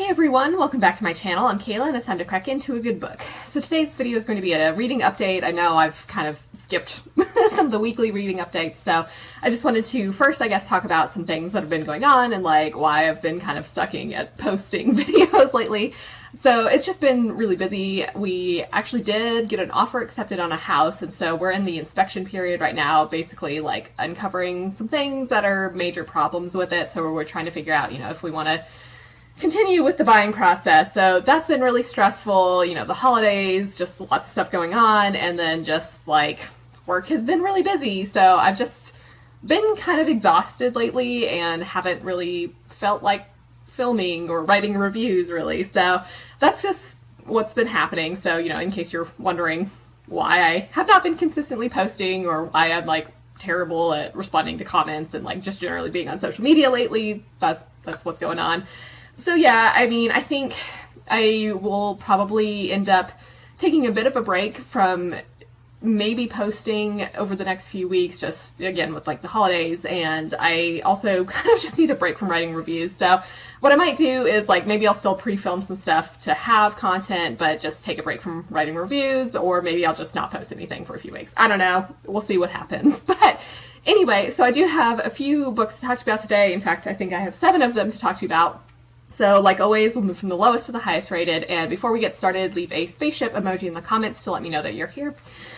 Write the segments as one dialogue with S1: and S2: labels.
S1: everyone, welcome back to my channel. I'm Kayla and it's time to crack into a good book. So today's video is going to be a reading update. I know I've kind of skipped some of the weekly reading updates, so I just wanted to first, I guess, talk about some things that have been going on and like why I've been kind of sucking at posting videos lately. So it's just been really busy. We actually did get an offer accepted on a house, and so we're in the inspection period right now, basically like uncovering some things that are major problems with it. So we're trying to figure out, if we want to continue with the buying process. So that's been really stressful, the holidays, just lots of stuff going on, and then just like work has been really busy. So I've just been kind of exhausted lately and haven't really felt like filming or writing reviews really. So that's just what's been happening. So, in case you're wondering why I have not been consistently posting or why I'm like terrible at responding to comments and like just generally being on social media lately, that's what's going on. So yeah, I think I will probably end up taking a bit of a break from maybe posting over the next few weeks, just again with like the holidays, and I also kind of just need a break from writing reviews. So what I might do is like maybe I'll still pre-film some stuff to have content, but just take a break from writing reviews, or maybe I'll just not post anything for a few weeks. I don't know. We'll see what happens. But anyway, so I do have a few books to talk to you about today. In fact, I think I have 7 of them to talk to you about. So like always, we'll move from the lowest to the highest rated, and before we get started, leave a spaceship emoji in the comments to let me know that you're here.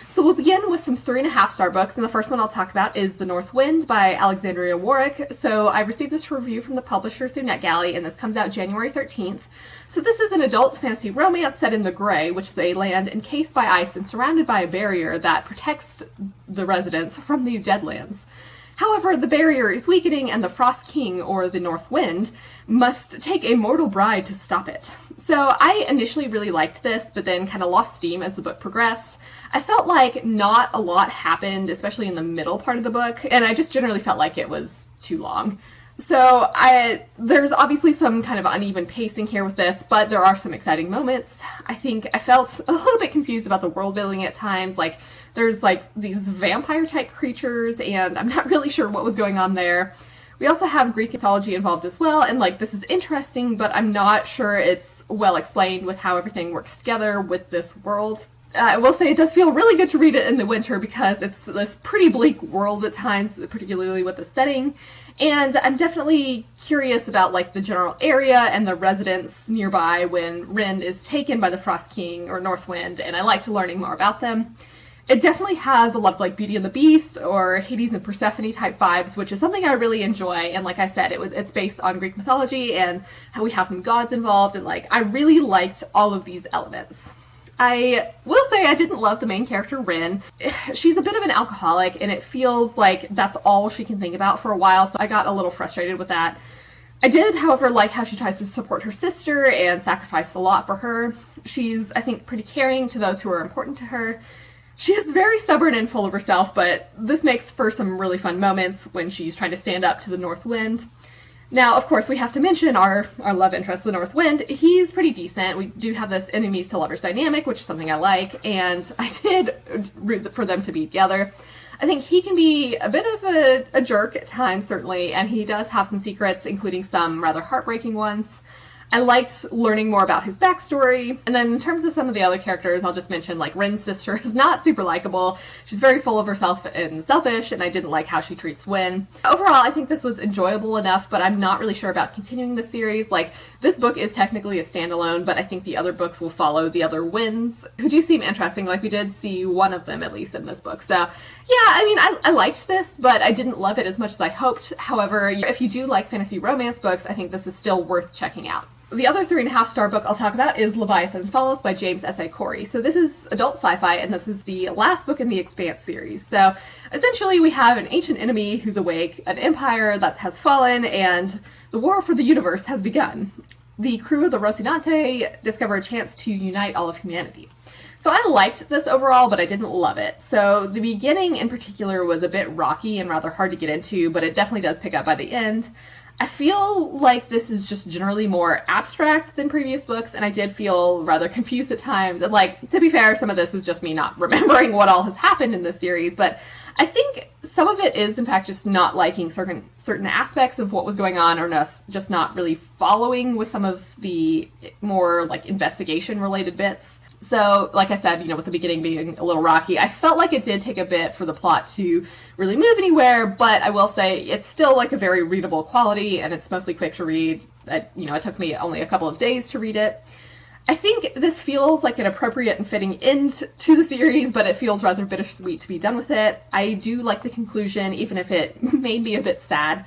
S1: So we'll begin with some 3.5-star books, and the first one I'll talk about is The North Wind by Alexandria Warwick. So I received this review from the publisher through NetGalley, and this comes out January 13th. So this is an adult fantasy romance set in the Grey, which is a land encased by ice and surrounded by a barrier that protects the residents from the Deadlands. However, the barrier is weakening, and the Frost King, or the North Wind, must take a mortal bride to stop it. So I initially really liked this, but then kind of lost steam as the book progressed. I felt like not a lot happened, especially in the middle part of the book, and I just generally felt like it was too long. So there's obviously some kind of uneven pacing here with this, but there are some exciting moments. I think I felt a little bit confused about the world building at times. Like there's like these vampire type creatures, and I'm not really sure what was going on there. We also have Greek mythology involved as well, and like this is interesting, but I'm not sure it's well explained with how everything works together with this world. I will say it does feel really good to read it in the winter because it's this pretty bleak world at times, particularly with the setting. And I'm definitely curious about like the general area and the residents nearby when Rin is taken by the Frost King or North Wind, and I liked learning more about them. It definitely has a lot of like Beauty and the Beast or Hades and Persephone type vibes, which is something I really enjoy. And like I said, it's based on Greek mythology and how we have some gods involved, and like I really liked all of these elements. I will say I didn't love the main character, Rin. She's a bit of an alcoholic, and it feels like that's all she can think about for a while, so I got a little frustrated with that. I did, however, like how she tries to support her sister and sacrifice a lot for her. She's, I think, pretty caring to those who are important to her. She is very stubborn and full of herself, but this makes for some really fun moments when she's trying to stand up to the North Wind. Now, of course, we have to mention our love interest, the North Wind. He's pretty decent. We do have this enemies to lovers dynamic, which is something I like, and I did root for them to be together. I think he can be a bit of a jerk at times, certainly, and he does have some secrets, including some rather heartbreaking ones. I liked learning more about his backstory. And then in terms of some of the other characters, I'll just mention like Rin's sister is not super likable. She's very full of herself and selfish, and I didn't like how she treats Win. Overall, I think this was enjoyable enough, but I'm not really sure about continuing the series. Like, this book is technically a standalone, but I think the other books will follow the other Wins, who do seem interesting. Like, we did see one of them, at least, in this book. So, yeah, I liked this, but I didn't love it as much as I hoped. However, if you do like fantasy romance books, I think this is still worth checking out. The other 3.5-star book I'll talk about is Leviathan Falls by James S.A. Corey. So this is adult sci-fi, and this is the last book in the Expanse series. So essentially we have an ancient enemy who's awake, an empire that has fallen, and the war for the universe has begun. The crew of the Rocinante discover a chance to unite all of humanity. So I liked this overall, but I didn't love it. So the beginning in particular was a bit rocky and rather hard to get into, but it definitely does pick up by the end. I feel like this is just generally more abstract than previous books, and I did feel rather confused at times. And like, to be fair, some of this is just me not remembering what all has happened in this series, but I think some of it is, in fact, just not liking certain aspects of what was going on, or just not really following with some of the more like investigation-related bits. So, like I said, you know, with the beginning being a little rocky, I felt like it did take a bit for the plot to really move anywhere, but I will say it's still like a very readable quality, and it's mostly quick to read. You know, it took me only a couple of days to read it. I think this feels like an appropriate and fitting end to the series, but it feels rather bittersweet to be done with it. I do like the conclusion, even if it made me a bit sad.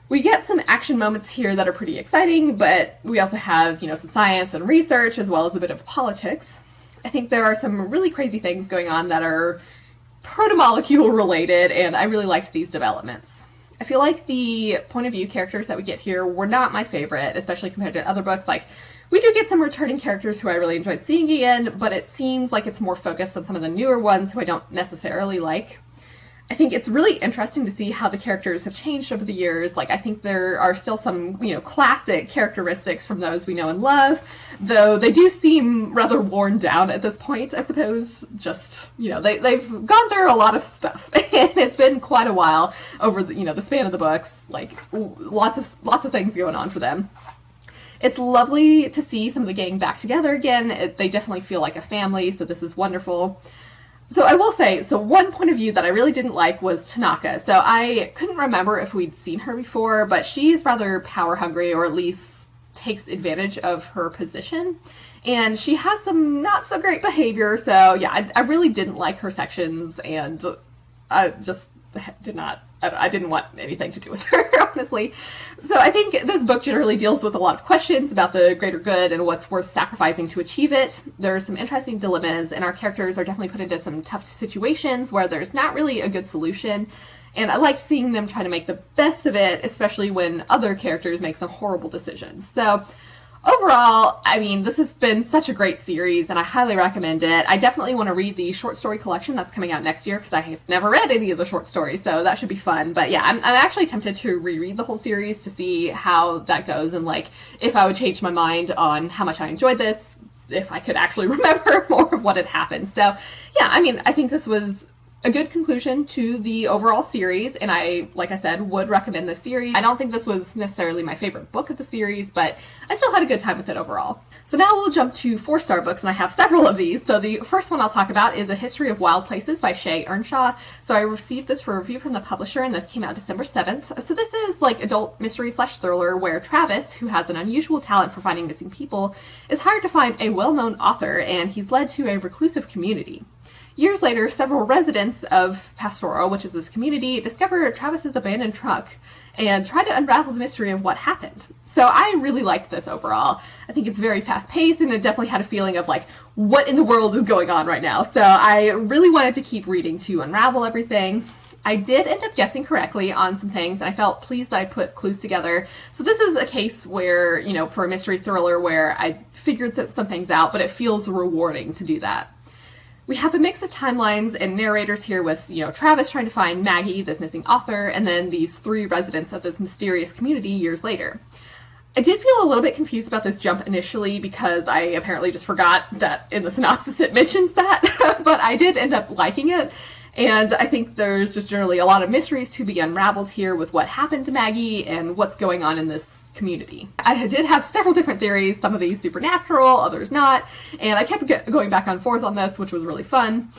S1: We get some action moments here that are pretty exciting, but we also have, you know, some science and research as well as a bit of politics. I think there are some really crazy things going on that are proto-molecule related, and I really liked these developments. I feel like the point of view characters that we get here were not my favorite, especially compared to other books. Like, we do get some returning characters who I really enjoyed seeing again, but it seems like it's more focused on some of the newer ones who I don't necessarily like. I think it's really interesting to see how the characters have changed over the years. Like, I think there are still some, you know, classic characteristics from those we know and love, though they do seem rather worn down at this point, I suppose. Just, you know, they've gone through a lot of stuff, and it's been quite a while over the, you know, the span of the books. Like, lots of things going on for them. It's lovely to see some of the gang back together again. They definitely feel like a family, so this is wonderful. So I will say, one point of view that I really didn't like was Tanaka. So I couldn't remember if we'd seen her before, but she's rather power hungry, or at least takes advantage of her position. And she has some not so great behavior, so yeah, I really didn't like her sections, and I just I didn't want anything to do with her, honestly. So I think this book generally deals with a lot of questions about the greater good and what's worth sacrificing to achieve it. There are some interesting dilemmas, and our characters are definitely put into some tough situations where there's not really a good solution. And I like seeing them try to make the best of it, especially when other characters make some horrible decisions. So overall, I mean, this has been such a great series, and I highly recommend it. I definitely want to read the short story collection that's coming out next year, because I have never read any of the short stories, so that should be fun. But yeah, I'm actually tempted to reread the whole series to see how that goes, and like, if I would change my mind on how much I enjoyed this, if I could actually remember more of what had happened. So yeah, I mean, I think this was a good conclusion to the overall series, and I, like I said, would recommend this series. I don't think this was necessarily my favorite book of the series, but I still had a good time with it overall. So now we'll jump to 4-star books, and I have several of these. So the first one I'll talk about is A History of Wild Places by Shea, Ernshaw. So I received this for review from the publisher, and this came out December 7th. So this is like adult mystery/thriller where Travis, who has an unusual talent for finding missing people, is hired to find a well-known author, and he's led to a reclusive community. Years later, several residents of Pastoral, which is this community, discover Travis's abandoned truck and try to unravel the mystery of what happened. So I really liked this overall. I think it's very fast-paced, and it definitely had a feeling of like, what in the world is going on right now? So I really wanted to keep reading to unravel everything. I did end up guessing correctly on some things, and I felt pleased that I put clues together. So this is a case where, you know, for a mystery thriller where I figured some things out, but it feels rewarding to do that. We have a mix of timelines and narrators here with, you know, Travis trying to find Maggie, this missing author, and then these 3 residents of this mysterious community years later. I did feel a little bit confused about this jump initially because I apparently just forgot that in the synopsis it mentions that, but I did end up liking it. And I think there's just generally a lot of mysteries to be unraveled here with what happened to Maggie and what's going on in this community. I did have several different theories, some of these supernatural, others not, and I kept going back and forth on this, which was really fun.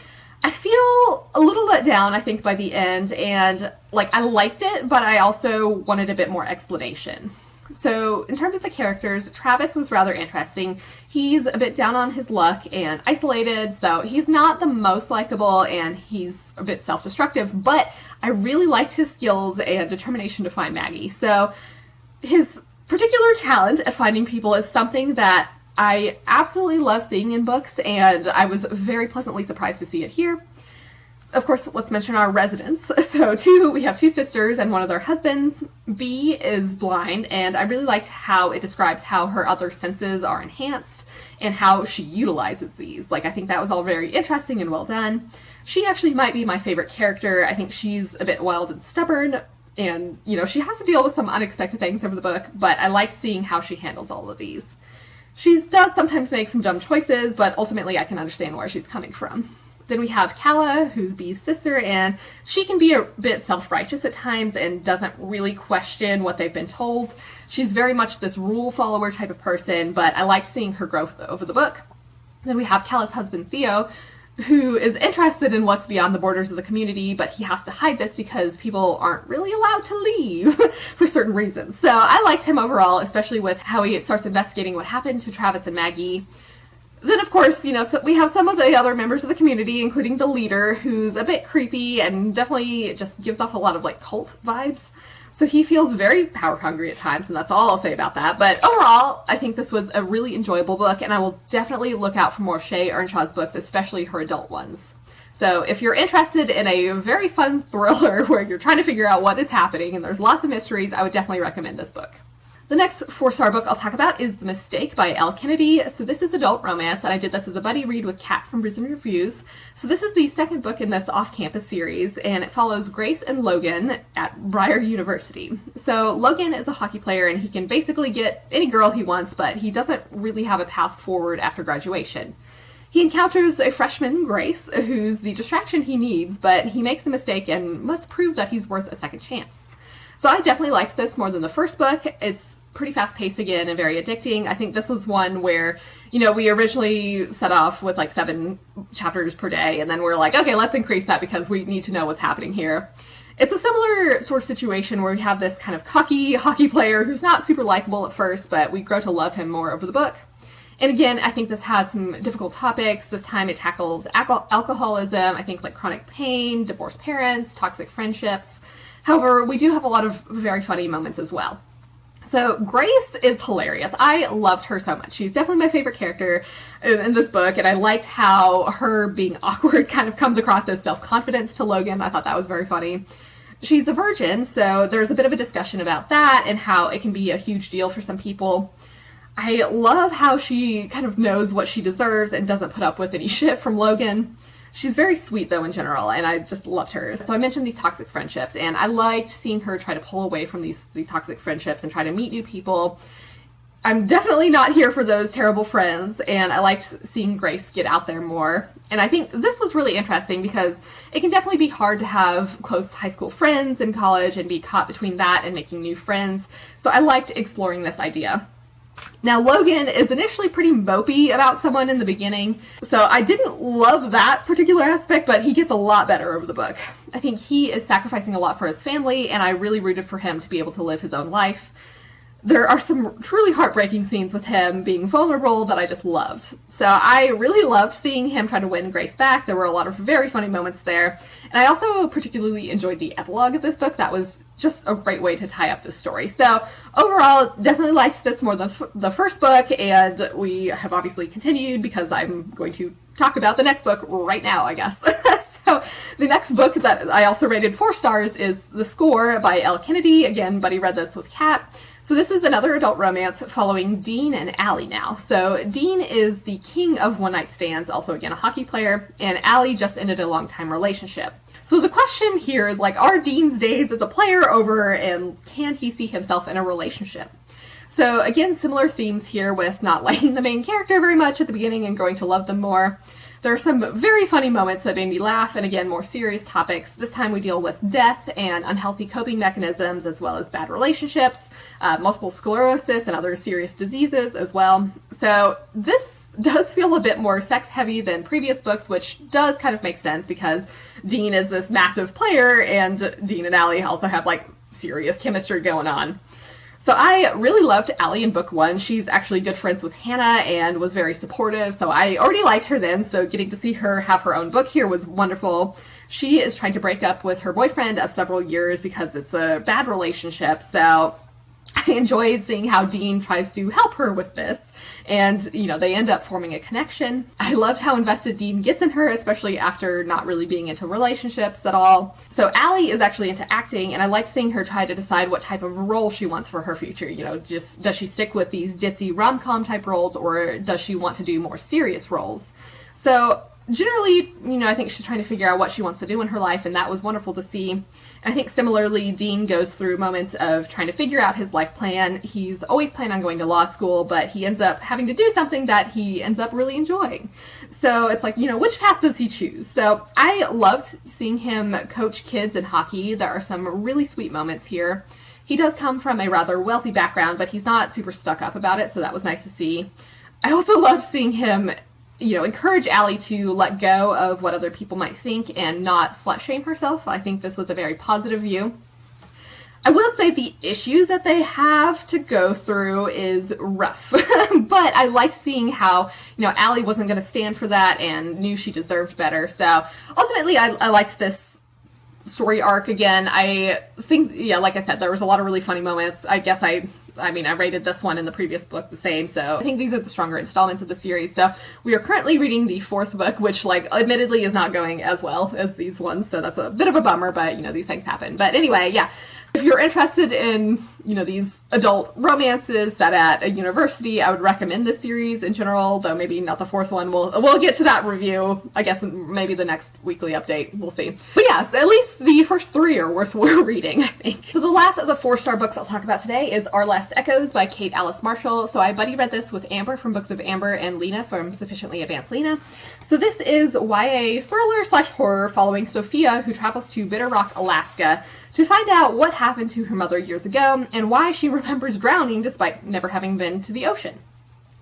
S1: I feel a little let down, I think, by the end, and like, I liked it, but I also wanted a bit more explanation. So in terms of the characters, Travis was rather interesting. He's a bit down on his luck and isolated, so he's not the most likable, and he's a bit self-destructive, but I really liked his skills and determination to find Maggie. So his particular talent at finding people is something that I absolutely love seeing in books, and I was very pleasantly surprised to see it here. Of course, let's mention our residents. So we have 2 sisters and one of their husbands. B is blind, and I really liked how it describes how her other senses are enhanced and how she utilizes these. Like, I think that was all very interesting and well done. She actually might be my favorite character. I think she's a bit wild and stubborn, And, you know, she has to deal with some unexpected things over the book, but I like seeing how she handles all of these. She does sometimes make some dumb choices, but ultimately I can understand where she's coming from. Then we have Calla, who's Bee's sister, and she can be a bit self-righteous at times and doesn't really question what they've been told. She's very much this rule follower type of person, but I like seeing her growth over the book. Then we have Calla's husband, Theo, who is interested in what's beyond the borders of the community, but he has to hide this because people aren't really allowed to leave for certain reasons. So I liked him overall, especially with how he starts investigating what happened to Travis and Maggie. Then, of course, you know, so we have some of the other members of the community, including the leader, who's a bit creepy and definitely just gives off a lot of, like, cult vibes. So he feels very power hungry at times, and that's all I'll say about that. But overall, I think this was a really enjoyable book, and I will definitely look out for more Shea Ernshaw's books, especially her adult ones. So if you're interested in a very fun thriller where you're trying to figure out what is happening and there's lots of mysteries, I would definitely recommend this book. The next 4-star book I'll talk about is The Mistake by Elle Kennedy. So this is adult romance, and I did this as a buddy read with Kat from Brisbane Reviews. So this is the second book in this off-campus series, and it follows Grace and Logan at Briar University. So Logan is a hockey player, and he can basically get any girl he wants, but he doesn't really have a path forward after graduation. He encounters a freshman, Grace, who's the distraction he needs, but he makes a mistake and must prove that he's worth a second chance. So I definitely liked this more than the first book. It's pretty fast-paced again and very addicting. I think this was one where, you know, we originally set off with like 7 chapters per day, and then we're like, okay, let's increase that because we need to know what's happening here. It's a similar sort of situation where we have this kind of cocky hockey player who's not super likable at first, but we grow to love him more over the book. And again, I think this has some difficult topics. This time it tackles alcoholism, I think like chronic pain, divorced parents, toxic friendships. However, we do have a lot of very funny moments as well. So Grace is hilarious. I loved her so much. She's definitely my favorite character in this book, and I liked how her being awkward kind of comes across as self-confidence to Logan. I thought that was very funny. She's a virgin, so there's a bit of a discussion about that and how it can be a huge deal for some people. I love how she kind of knows what she deserves and doesn't put up with any shit from Logan. She's very sweet, though, in general, and I just loved her. So I mentioned these toxic friendships, and I liked seeing her try to pull away from these toxic friendships and try to meet new people. I'm definitely not here for those terrible friends, and I liked seeing Grace get out there more. And I think this was really interesting because it can definitely be hard to have close high school friends in college and be caught between that and making new friends. So I liked exploring this idea. Now, Logan is initially pretty mopey about someone in the beginning, so I didn't love that particular aspect, but he gets a lot better over the book. I think he is sacrificing a lot for his family, and I really rooted for him to be able to live his own life. There are some truly heartbreaking scenes with him being vulnerable that I just loved. So I really loved seeing him try to win Grace back. There were a lot of very funny moments there. And I also particularly enjoyed the epilogue of this book. That was just a great way to tie up this story. So overall, definitely liked this more than the first book, and we have obviously continued because I'm going to talk about the next book right now, I guess. So the next book that I also rated 4 stars is The Score by Elle Kennedy. Again, Buddy read this with Kat. So this is another adult romance following Dean and Allie now. So Dean is the king of one-night stands, also again a hockey player, and Allie just ended a long-time relationship. So the question here is like, are Dean's days as a player over, and can he see himself in a relationship? So again, similar themes here with not liking the main character very much at the beginning and growing to love them more. There are some very funny moments that made me laugh, and again, more serious topics. This time we deal with death and unhealthy coping mechanisms, as well as bad relationships, multiple sclerosis, and other serious diseases as well. So this does feel a bit more sex-heavy than previous books, which does kind of make sense because Dean is this massive player, and Dean and Allie also have, like, serious chemistry going on. So I really loved Allie in book 1. She's actually good friends with Hannah and was very supportive, so I already liked her then, so getting to see her have her own book here was wonderful. She is trying to break up with her boyfriend of several years because it's a bad relationship, so I enjoyed seeing how Dean tries to help her with this. And, you know, they end up forming a connection. I loved how invested Dean gets in her, especially after not really being into relationships at all. So Allie is actually into acting, and I like seeing her try to decide what type of role she wants for her future. You know, just does she stick with these ditzy rom-com type roles, or does she want to do more serious roles? So generally, I think she's trying to figure out what she wants to do in her life, and that was wonderful to see. I think similarly, Dean goes through moments of trying to figure out his life plan. He's always planning on going to law school, but he ends up having to do something that he ends up really enjoying. So it's like, which path does he choose? So I loved seeing him coach kids in hockey. There are some really sweet moments here. He does come from a rather wealthy background, but he's not super stuck up about it, so that was nice to see. I also loved seeing him encourage Allie to let go of what other people might think and not slut shame herself. I think this was a very positive view. I will say the issue that they have to go through is rough, but I liked seeing how, Allie wasn't going to stand for that and knew she deserved better. So ultimately, I liked this story arc again. I think, like I said, there was a lot of really funny moments. I guess I rated this one in the previous book the same, so I think these are the stronger installments of the series. So we are currently reading the 4th book, which, admittedly is not going as well as these ones, so that's a bit of a bummer, but, these things happen. But anyway, yeah. If you're interested in, these adult romances set at a university, I would recommend this series in general, though maybe not the 4th one. We'll get to that review, I guess, maybe the next weekly update. We'll see. But yes, at least the first 3 are worth reading, I think. So the last of the 4-star books I'll talk about today is Our Last Echoes by Kate Alice Marshall. So I buddy read this with Amber from Books of Amber and Lena from Sufficiently Advanced Lena. So this is YA thriller/horror following Sophia, who travels to Bitter Rock, Alaska, to find out what happened to her mother years ago and why she remembers drowning despite never having been to the ocean.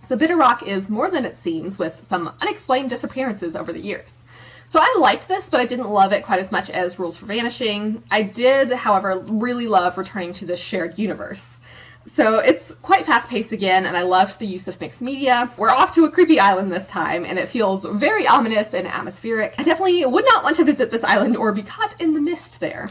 S1: So Bitter Rock is more than it seems, with some unexplained disappearances over the years. So I liked this, but I didn't love it quite as much as Rules for Vanishing. I did, however, really love returning to this shared universe. So it's quite fast-paced again, and I loved the use of mixed media. We're off to a creepy island this time, and it feels very ominous and atmospheric. I definitely would not want to visit this island or be caught in the mist there.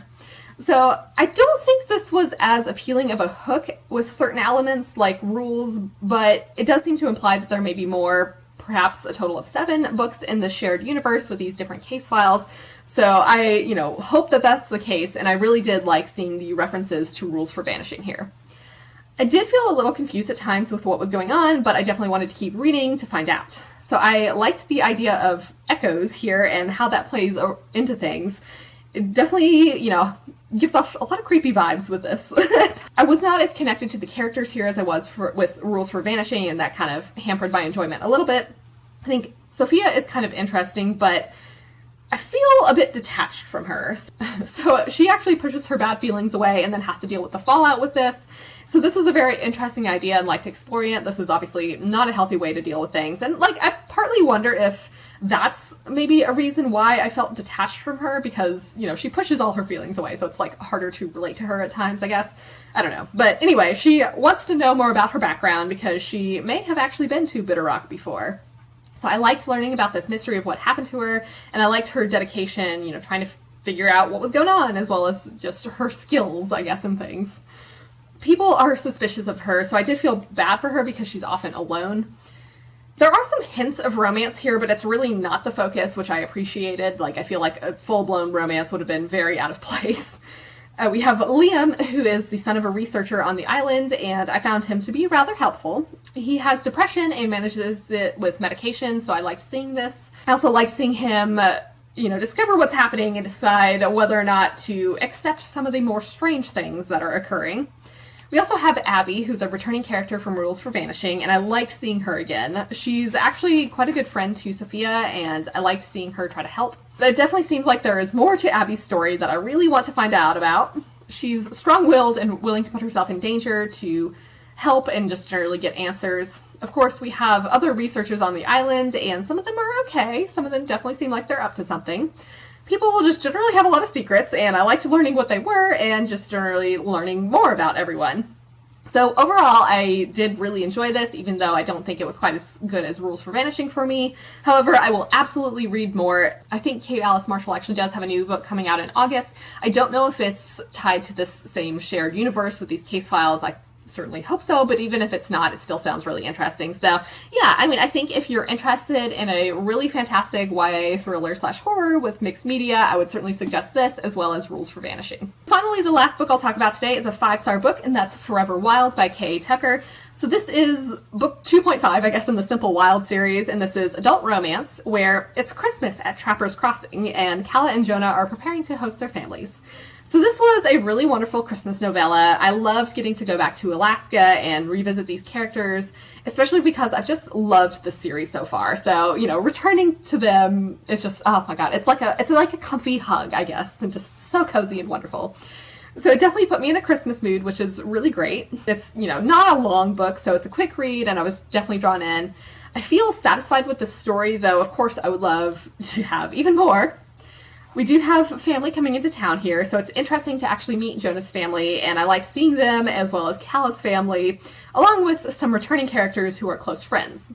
S1: So I don't think this was as appealing of a hook with certain elements like Rules, but it does seem to imply that there may be more, perhaps a total of 7 books in the shared universe with these different case files. So I, hope that that's the case, and I really did like seeing the references to Rules for Vanishing here. I did feel a little confused at times with what was going on, but I definitely wanted to keep reading to find out. So I liked the idea of echoes here and how that plays into things. It definitely, gives off a lot of creepy vibes with this. I was not as connected to the characters here as I was with Rules for Vanishing, and that kind of hampered my enjoyment a little bit. I think Sophia is kind of interesting, but I feel a bit detached from her. So she actually pushes her bad feelings away and then has to deal with the fallout with this. So this was a very interesting idea and liked exploring it. This is obviously not a healthy way to deal with things. And I partly wonder if that's maybe a reason why I felt detached from her, because, she pushes all her feelings away. So it's harder to relate to her at times, I guess. I don't know. But anyway, she wants to know more about her background because she may have actually been to Bitter Rock before. So I liked learning about this mystery of what happened to her, and I liked her dedication, trying to figure out what was going on, as well as just her skills, I guess, and things. People are suspicious of her, so I did feel bad for her because she's often alone. There are some hints of romance here, but it's really not the focus, which I appreciated. I feel like a full-blown romance would have been very out of place. We have Liam, who is the son of a researcher on the island, and I found him to be rather helpful. He has depression and manages it with medication, so I liked seeing this. I also liked seeing him, discover what's happening and decide whether or not to accept some of the more strange things that are occurring. We also have Abby, who's a returning character from Rules for Vanishing, and I liked seeing her again. She's actually quite a good friend to Sophia, and I liked seeing her try to help. It definitely seems like there is more to Abby's story that I really want to find out about. She's strong-willed and willing to put herself in danger to help and just generally get answers. Of course, we have other researchers on the island, and some of them are okay. Some of them definitely seem like they're up to something. People will just generally have a lot of secrets, and I liked learning what they were and just generally learning more about everyone. So overall, I did really enjoy this, even though I don't think it was quite as good as Rules for Vanishing for me. However, I will absolutely read more. I think Kate Alice Marshall actually does have a new book coming out in August. I don't know if it's tied to this same shared universe with these case files. I certainly hope so, but even if it's not, it still sounds really interesting. So yeah, I think if you're interested in a really fantastic YA thriller/horror with mixed media, I would certainly suggest this, as well as Rules for Vanishing. Finally, the last book I'll talk about today is a 5-star book, and that's Forever Wild by K.A. Tucker. So this is book 2.5, I guess, in the Simple Wild series, and this is adult romance, where it's Christmas at Trapper's Crossing, and Calla and Jonah are preparing to host their families. So this was a really wonderful Christmas novella. I loved getting to go back to Alaska and revisit these characters, especially because I've just loved the series so far. So, you know, returning to them is just, oh my god, it's like a comfy hug, I guess, and just so cozy and wonderful. So it definitely put me in a Christmas mood, which is really great. It's, you know, not a long book, so it's a quick read, and I was definitely drawn in. I feel satisfied with the story, though of course I would love to have even more. We do have family coming into town here, so it's interesting to actually meet Jonah's family, and I like seeing them as well as Calla's family, along with some returning characters who are close friends.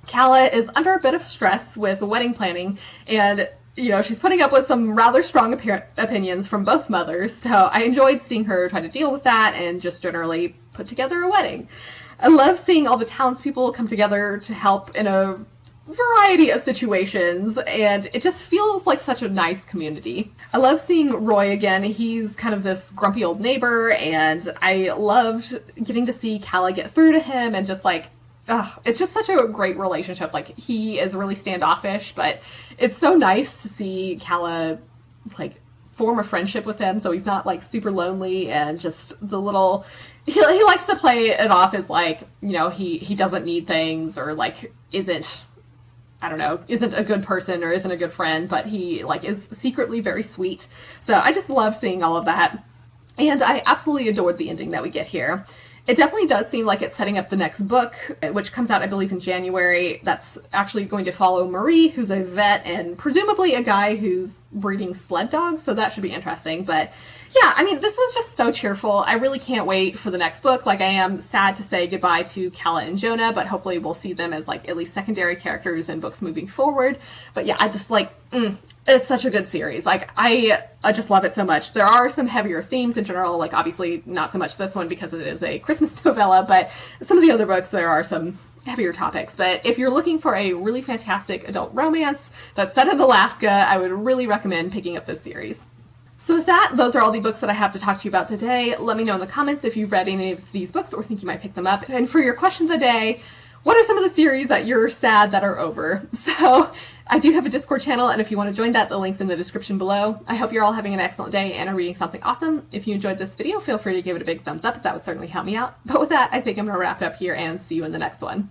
S1: Calla is under a bit of stress with wedding planning, and you know, she's putting up with some rather strong opinions from both mothers, so I enjoyed seeing her try to deal with that and just generally put together a wedding. I love seeing all the townspeople come together to help in a variety of situations, and it just feels like such a nice community. I love seeing Roy again. He's kind of this grumpy old neighbor, and I loved getting to see Calla get through to him and just like, it's just such a great relationship. Like, he is really standoffish, but it's so nice to see Calla, like, form a friendship with him, so he's not, like, super lonely, and just the little... He likes to play it off as, like, you know, he doesn't need things, or, like, isn't a good person, or isn't a good friend, but he, like, is secretly very sweet. So I just love seeing all of that, and I absolutely adored the ending that we get here. It definitely does seem like it's setting up the next book, which comes out, I believe, in January. That's actually going to follow Marie, who's a vet, and presumably a guy who's breeding sled dogs, so that should be interesting. But yeah, I mean, this was just so cheerful. I really can't wait for the next book. Like, I am sad to say goodbye to Calla and Jonah, but hopefully we'll see them as, like, at least secondary characters in books moving forward. But yeah, I just, like, it's such a good series. Like, I just love it so much. There are some heavier themes in general, like, obviously not so much this one because it is a Christmas novella, but some of the other books, there are some heavier topics. But if you're looking for a really fantastic adult romance that's set in Alaska, I would really recommend picking up this series. So with that, those are all the books that I have to talk to you about today. Let me know in the comments if you've read any of these books or think you might pick them up. And for your question of the day, what are some of the series that you're sad that are over? So I do have a Discord channel, and if you want to join that, the link's in the description below. I hope you're all having an excellent day and are reading something awesome. If you enjoyed this video, feel free to give it a big thumbs up, so that would certainly help me out. But with that, I think I'm going to wrap it up here and see you in the next one.